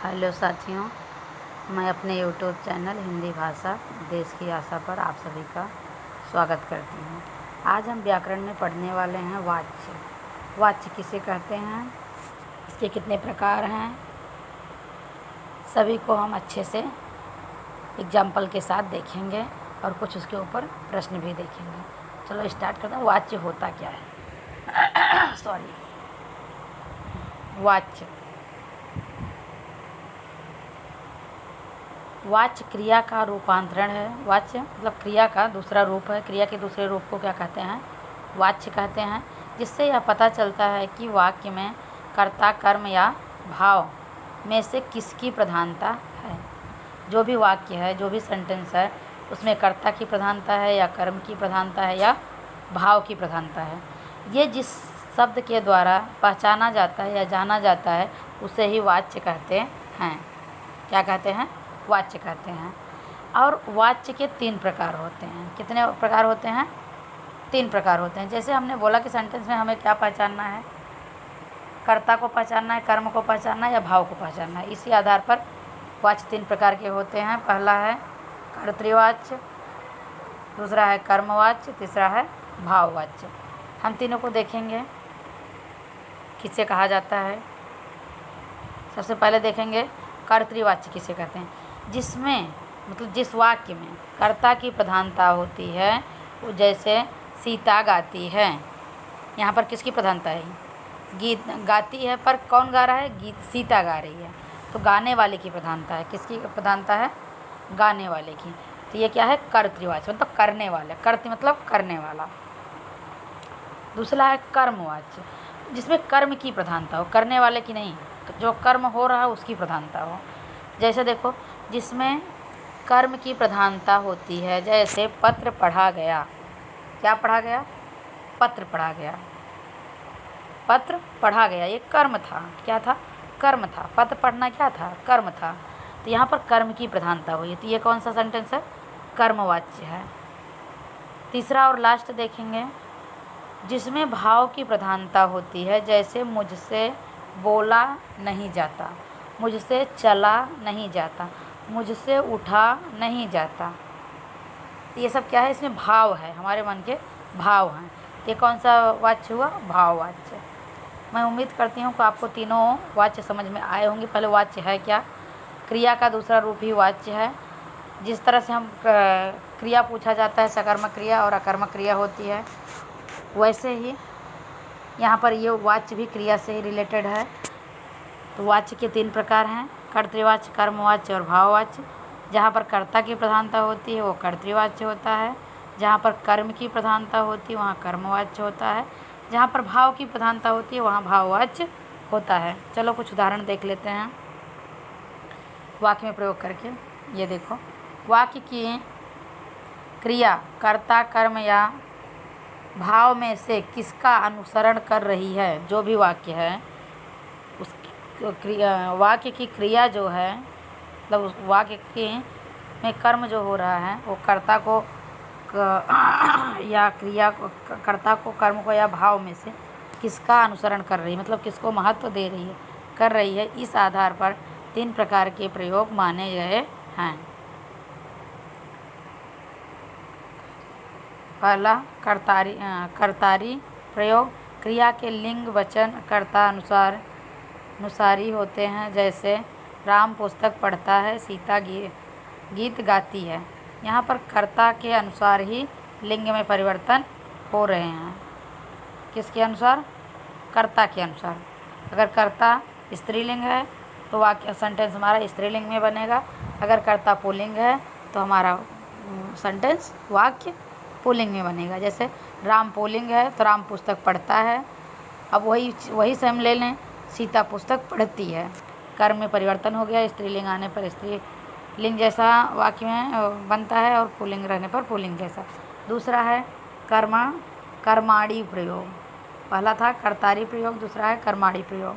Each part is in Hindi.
हेलो साथियों, मैं अपने यूट्यूब चैनल हिंदी भाषा देश की आशा पर आप सभी का स्वागत करती हूँ। आज हम व्याकरण में पढ़ने वाले हैं वाच्य। वाच्य किसे कहते हैं, इसके कितने प्रकार हैं, सभी को हम अच्छे से एग्जाम्पल के साथ देखेंगे और कुछ उसके ऊपर प्रश्न भी देखेंगे। चलो स्टार्ट करते हैं। वाच्य होता क्या है? सॉरी, वाच्य वाच्य क्रिया का रूपांतरण है। वाच्य मतलब क्रिया का दूसरा रूप है। क्रिया के दूसरे रूप को क्या कहते हैं? वाच्य कहते हैं। जिससे यह पता चलता है कि वाक्य में कर्ता, कर्म या भाव में से किसकी प्रधानता है। जो भी वाक्य है, जो भी सेंटेंस है, उसमें कर्ता की प्रधानता है या कर्म की प्रधानता है या भाव की प्रधानता है। ये जिस शब्द के द्वारा पहचाना जाता है या जाना जाता है उसे ही वाच्य कहते हैं। क्या कहते हैं? वाच्य कहते हैं। और वाच्य के 3 प्रकार होते हैं। कितने प्रकार होते हैं? 3 प्रकार होते हैं। जैसे हमने बोला कि सेंटेंस में हमें क्या पहचानना है, कर्ता को पहचानना है, कर्म को पहचानना है या भाव को पहचानना है। इसी आधार पर वाच्य 3 प्रकार के होते हैं। पहला है कर्तृवाच्य, दूसरा है कर्मवाच्य, तीसरा है भाववाच्य। हम तीनों को देखेंगे किसे कहा जाता है। सबसे पहले देखेंगे कर्तृवाच्य किसे कहते हैं। जिसमें मतलब जिस वाक्य में कर्ता की प्रधानता होती है, वो जैसे सीता गाती है, यहाँ पर किसकी प्रधानता है? गीत गाती है, पर कौन गा रहा है? गीत सीता गा रही है, तो गाने वाले की प्रधानता है। किसकी प्रधानता है? गाने वाले की। तो ये क्या है? कर्तृवाच्य मतलब करने वाला। कर्त मतलब करने वाला। दूसरा है कर्मवाच्य, जिसमें कर्म की प्रधानता हो, करने वाले की नहीं, जो कर्म हो रहा है उसकी प्रधानता हो। जैसे देखो, जिसमें कर्म की प्रधानता होती है, जैसे पत्र पढ़ा गया। क्या पढ़ा गया? पत्र पढ़ा गया। पत्र पढ़ा गया, ये कर्म था। क्या था? कर्म था। पत्र पढ़ना क्या था? कर्म था। तो यहाँ पर कर्म की प्रधानता हुई, तो ये कौन सा सेंटेंस है? कर्मवाच्य है। तीसरा और लास्ट देखेंगे, जिसमें भाव की प्रधानता होती है, जैसे मुझसे बोला नहीं जाता, मुझसे चला नहीं जाता, मुझसे उठा नहीं जाता। ये सब क्या है? इसमें भाव है, हमारे मन के भाव हैं। ये कौन सा वाच्य हुआ? भाववाच्य। मैं उम्मीद करती हूँ कि आपको तीनों वाच्य समझ में आए होंगे। पहले वाच्य है क्या? क्रिया का दूसरा रूप ही वाच्य है। जिस तरह से हम क्रिया पूछा जाता है, सकर्मक क्रिया और अकर्मक क्रिया होती है, वैसे ही यहाँ पर ये वाच्य भी क्रिया से ही रिलेटेड है। तो वाच्य के 3 प्रकार हैं, कर्तृवाच्य, कर्मवाच्य और भाववाच्य। जहाँ पर कर्ता की प्रधानता होती है वो कर्तृवाच्य होता है, जहाँ पर कर्म की प्रधानता होती है वहाँ कर्मवाच्य होता है, जहाँ पर भाव की प्रधानता होती है वहाँ भाववाच्य होता है। चलो कुछ उदाहरण देख लेते हैं वाक्य में प्रयोग करके। ये देखो, वाक्य की क्रिया कर्ता, कर्म या भाव में से किसका अनुसरण कर रही है। जो भी वाक्य है उस वाक्य की क्रिया जो है, मतलब उस वाक्य के में कर्म जो हो रहा है वो कर्ता को या क्रिया को, कर्ता को, कर्म को या भाव में से किसका अनुसरण कर रही है, मतलब किसको महत्व दे रही है, कर रही है। इस आधार पर 3 प्रकार के प्रयोग माने गए हैं। पहला कर्तारी प्रयोग, क्रिया के लिंग वचन कर्ता अनुसारी होते हैं। जैसे राम पुस्तक पढ़ता है, सीता गीत गाती है। यहाँ पर कर्ता के अनुसार ही लिंग में परिवर्तन हो रहे हैं। किसके अनुसार? कर्ता के अनुसार। अगर कर्ता स्त्रीलिंग है तो वाक्य सेंटेंस हमारा स्त्रीलिंग में बनेगा। अगर कर्ता पुल्लिंग है तो हमारा सेंटेंस वाक्य पुल्लिंग में बनेगा। जैसे राम पुल्लिंग है तो राम पुस्तक पढ़ता है। अब वही से हम ले लें, सीता पुस्तक पढ़ती है, कर्म में परिवर्तन हो गया। स्त्रीलिंग आने पर स्त्रीलिंग जैसा वाक्य में बनता है और पुल्लिंग रहने पर पुल्लिंग जैसा। दूसरा है कर्माणी प्रयोग। पहला था कर्तारी प्रयोग, दूसरा है कर्माणी प्रयोग।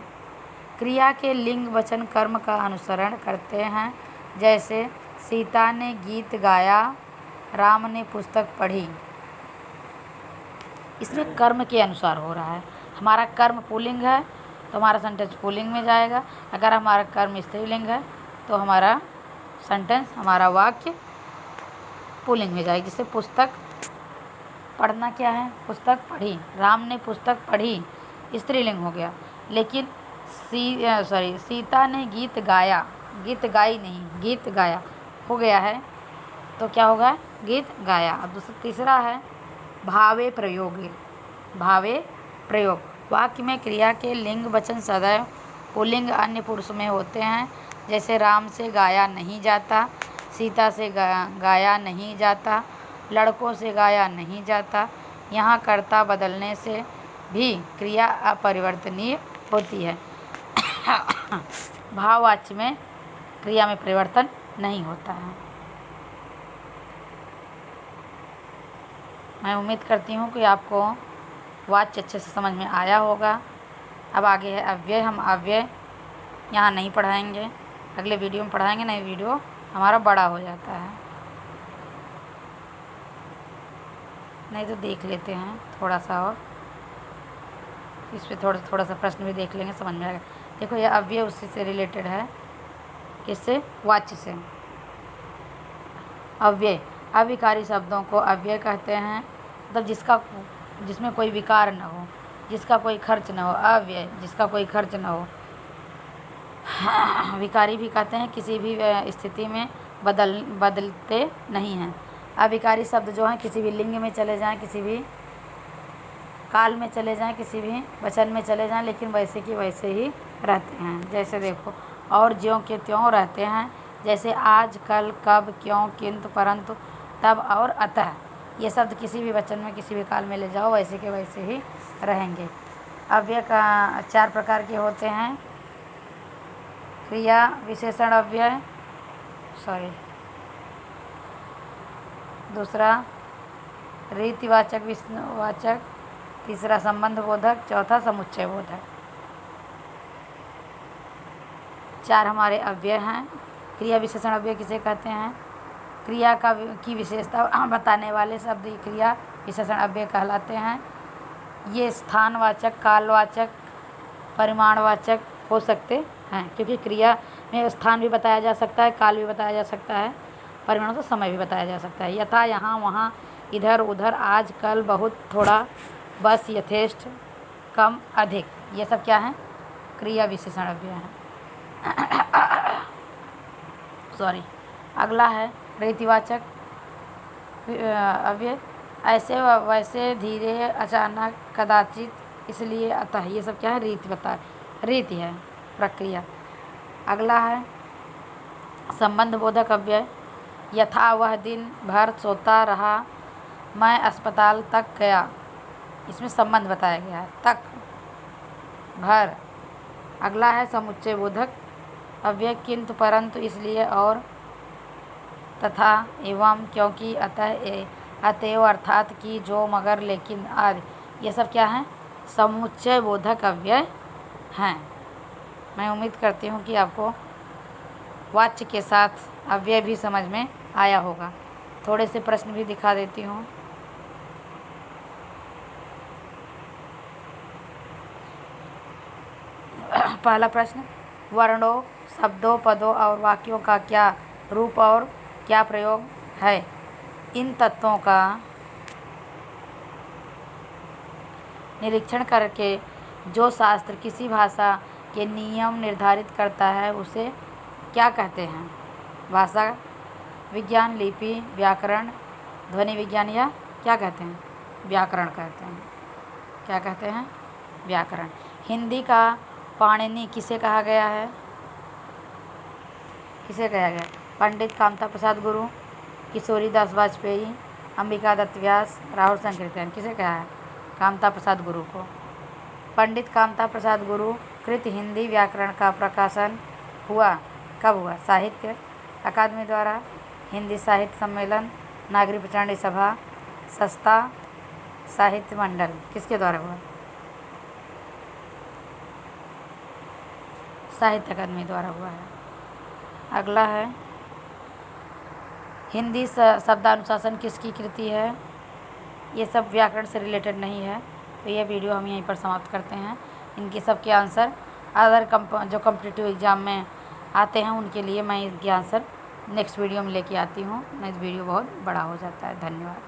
क्रिया के लिंग वचन कर्म का अनुसरण करते हैं। जैसे सीता ने गीत गाया, राम ने पुस्तक पढ़ी। इसमें कर्म के अनुसार हो रहा है। हमारा कर्म पुल्लिंग है तो हमारा सेंटेंस पुल्लिंग में जाएगा। अगर हमारा कर्म स्त्रीलिंग है तो हमारा सेंटेंस, हमारा वाक्य पुल्लिंग में जाएगी। जैसे पुस्तक पढ़ना क्या है, पुस्तक पढ़ी, राम ने पुस्तक पढ़ी, स्त्रीलिंग हो गया। लेकिन सीता ने गीत गाया, गीत गाई नहीं, गीत गाया हो गया है, तो क्या होगा, गीत गाया। अब तीसरा है भावे प्रयोग। भावे प्रयोग, वाक्य में क्रिया के लिंग वचन सदैव पुल्लिंग अन्य पुरुष में होते हैं। जैसे राम से गाया नहीं जाता, सीता से गाया नहीं जाता, लड़कों से गाया नहीं जाता। यहाँ कर्ता बदलने से भी क्रिया अपरिवर्तनीय होती है। भाववाच्य में क्रिया में परिवर्तन नहीं होता है। मैं उम्मीद करती हूँ कि आपको वाच्य अच्छे से समझ में आया होगा। अब आगे है अव्यय। हम अव्यय यहाँ नहीं पढ़ाएंगे, अगले वीडियो में पढ़ाएंगे, नहीं वीडियो हमारा बड़ा हो जाता है। नहीं तो देख लेते हैं थोड़ा सा, और इस पर थोड़ा सा प्रश्न भी देख लेंगे, समझ में आएगा। देखो यह अव्यय उसी से रिलेटेड है, किससे, वाच्य से। अव्यय, अविकारी शब्दों को अव्यय कहते हैं। मतलब जिसमें कोई विकार न हो, जिसका कोई खर्च न हो, अव्यय, जिसका कोई खर्च न हो। विकारी भी कहते हैं, किसी भी स्थिति में बदलते नहीं हैं। अविकारी शब्द जो हैं किसी भी लिंग में चले जाएं, किसी भी काल में चले जाएं, किसी भी वचन में चले जाएं, लेकिन वैसे की वैसे ही रहते हैं। जैसे देखो, और ज्यों के त्यों रहते हैं। जैसे आज, कल, कब, क्यों, किंतु, परंतु, तब और अतः। ये शब्द किसी भी वचन में किसी भी काल में ले जाओ, वैसे के वैसे ही रहेंगे। अव्यय का 4 प्रकार के होते हैं। क्रिया विशेषण अव्यय, दूसरा रीतिवाचक वाचक, तीसरा संबंध बोधक, चौथा समुच्चय बोधक। 4 हमारे अव्यय हैं। क्रिया विशेषण अव्यय किसे कहते हैं, क्रिया की विशेषता बताने वाले शब्द क्रिया विशेषण अव्यय कहलाते हैं। ये स्थानवाचक, कालवाचक, परिमाणवाचक हो सकते हैं, क्योंकि क्रिया में स्थान भी बताया जा सकता है, काल भी बताया जा सकता है, परिमाण तो समय भी बताया जा सकता है। यथा, यहाँ, वहाँ, इधर, उधर, आज, कल, बहुत, थोड़ा, बस, यथेष्ट, कम, अधिक, ये सब क्या है, क्रिया विशेषण अव्यय हैं। अगला है रीतिवाचक अव्यय। ऐसे, वैसे, धीरे, अचानक, कदाचित, इसलिए, अतः, ये सब क्या है, रीति है, प्रक्रिया। अगला है संबंध बोधक अव्यय। यथा, वह दिन भर सोता रहा, मैं अस्पताल तक गया। इसमें संबंध बताया गया है, तक, भर। अगला है समुच्चय बोधक अव्यय। किंतु, परंतु, इसलिए, और, तथा, एवं, क्योंकि, अतः, अतएव, अर्थात, कि, जो, मगर, लेकिन, आदि, ये सब क्या है, समुच्चय बोधक अव्यय हैं। मैं उम्मीद करती हूँ कि आपको वाच्य के साथ अव्यय भी समझ में आया होगा। थोड़े से प्रश्न भी दिखा देती हूँ। पहला प्रश्न, वर्णों, शब्दों, पदों और वाक्यों का क्या रूप और क्या प्रयोग है। इन तत्वों का निरीक्षण करके जो शास्त्र किसी भाषा के नियम निर्धारित करता है उसे क्या कहते हैं। भाषा विज्ञान, लिपि, व्याकरण, ध्वनि विज्ञान, या क्या कहते हैं, व्याकरण कहते हैं। क्या कहते हैं, व्याकरण। हिंदी का पाणिनि किसे कहा गया है, किसे कहा गया, पंडित कामता प्रसाद गुरु, किशोरी दास वाजपेयी, अंबिका दत्त व्यास, राहुल संकीर्तन। किसे कहा है, कामता प्रसाद गुरु को। पंडित कामता प्रसाद गुरु कृत हिंदी व्याकरण का प्रकाशन हुआ, कब हुआ, साहित्य अकादमी द्वारा, हिंदी साहित्य सम्मेलन, नागरिक प्रचंडी सभा, सस्ता साहित्य मंडल, किसके द्वारा हुआ, साहित्य अकादमी द्वारा हुआ है। अगला है हिंदी शब्दानुशासन किसकी कृति है। ये सब व्याकरण से रिलेटेड नहीं है, तो यह वीडियो हम यहीं पर समाप्त करते हैं। इनके सब के आंसर अदर जो कॉम्पिटिटिव एग्ज़ाम में आते हैं उनके लिए मैं इसके आंसर नेक्स्ट वीडियो में लेके आती हूँ। नेक्स्ट वीडियो बहुत बड़ा हो जाता है। धन्यवाद।